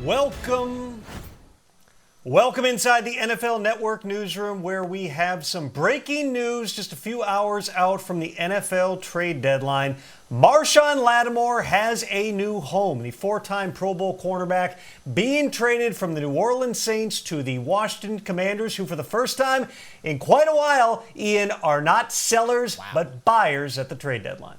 Welcome inside the NFL Network newsroom, where we have some breaking news just a few hours out from the NFL trade deadline. Marshon Lattimore has a new home. The four-time Pro Bowl cornerback being traded from the New Orleans Saints to the Washington Commanders, who for the first time in quite a while, Ian, are not sellers but buyers at the trade deadline.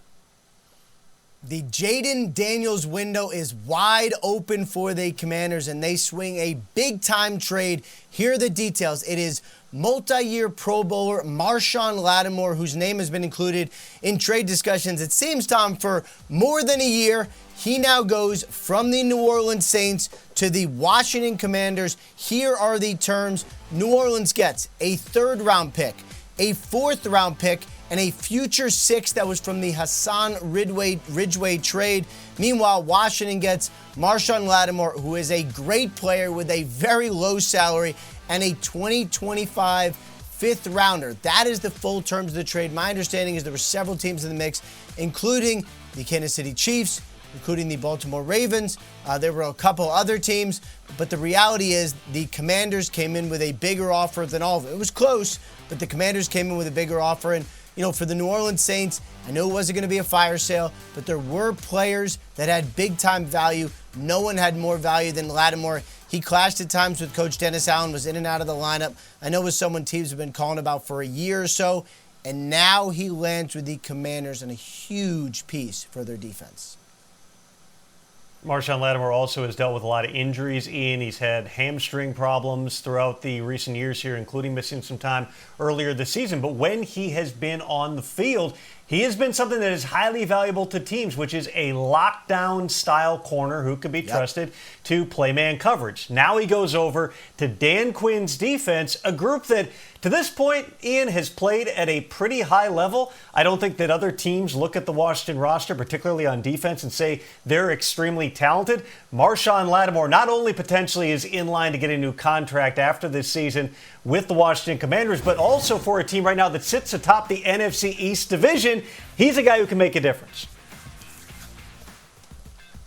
The Jaden Daniels window is wide open for the Commanders, and they swing a big-time trade. Here are the details. It is multi-year Pro Bowler Marshon Lattimore, whose name has been included in trade discussions, it seems, Tom, for more than a year. He now goes from the New Orleans Saints to the Washington Commanders. Here are the terms. New Orleans gets a third-round pick, a fourth-round pick, and a future sixth that was from the Hassan Ridgeway trade. Meanwhile, Washington gets Marshon Lattimore, who is a great player with a very low salary, and a 2025 fifth rounder. That is the full terms of the trade. My understanding is there were several teams in the mix, including the Kansas City Chiefs, including the Baltimore Ravens. There were a couple other teams, but the reality is the Commanders came in with a bigger offer than all of them. It was close, but the Commanders came in with a bigger offer. And for the New Orleans Saints, I know it wasn't going to be a fire sale, but there were players that had big-time value. No one had more value than Lattimore. He clashed at times with Coach Dennis Allen, was in and out of the lineup. I know it was someone teams have been calling about for a year or so, and now he lands with the Commanders in a huge piece for their defense. Marshon Lattimore also has dealt with a lot of injuries, Ian. He's had hamstring problems throughout the recent years here, including missing some time earlier this season. But when he has been on the field, he has been something that is highly valuable to teams, which is a lockdown-style corner who can be trusted to play man coverage. Now he goes over to Dan Quinn's defense, a group that, to this point, Ian, has played at a pretty high level. I don't think that other teams look at the Washington roster, particularly on defense, and say they're extremely talented. Marshon Lattimore not only potentially is in line to get a new contract after this season with the Washington Commanders, but also for a team right now that sits atop the NFC East division, he's a guy who can make a difference.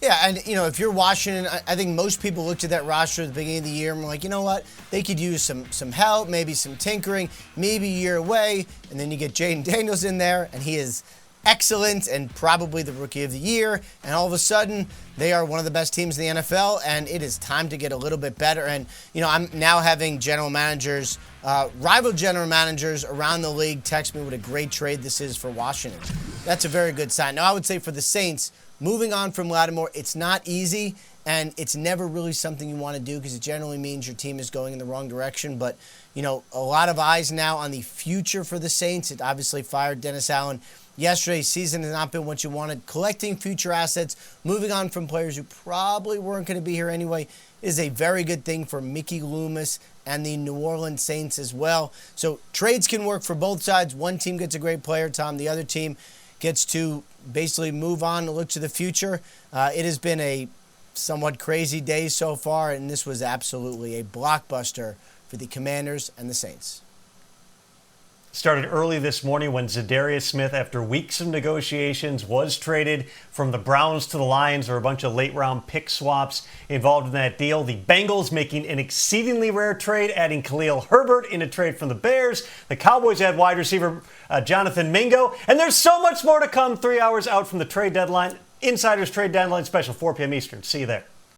Yeah, and, if you're Washington, I think most people looked at that roster at the beginning of the year and were like, you know what? They could use some help, maybe some tinkering, maybe a year away. And then you get Jaden Daniels in there, and he is excellent and probably the rookie of the year. And all of a sudden, they are one of the best teams in the NFL, and it is time to get a little bit better. And, I'm now having general managers, rival general managers around the league text me what a great trade this is for Washington. That's a very good sign. Now, I would say for the Saints, moving on from Lattimore, it's not easy, and it's never really something you want to do because it generally means your team is going in the wrong direction. But, a lot of eyes now on the future for the Saints. It obviously fired Dennis Allen yesterday's season has not been what you wanted. Collecting future assets, moving on from players who probably weren't going to be here anyway, is a very good thing for Mickey Loomis and the New Orleans Saints as well. So trades can work for both sides. One team gets a great player, Tom. The other team gets to basically move on and look to the future. It has been a somewhat crazy day so far, and this was absolutely a blockbuster for the Commanders and the Saints. Started early this morning when Zadarius Smith, after weeks of negotiations, was traded from the Browns to the Lions. There were a bunch of late-round pick swaps involved in that deal. The Bengals making an exceedingly rare trade, adding Khalil Herbert in a trade from the Bears. The Cowboys add wide receiver Jonathan Mingo. And there's so much more to come 3 hours out from the trade deadline. Insiders Trade Deadline Special, 4 p.m. Eastern. See you there.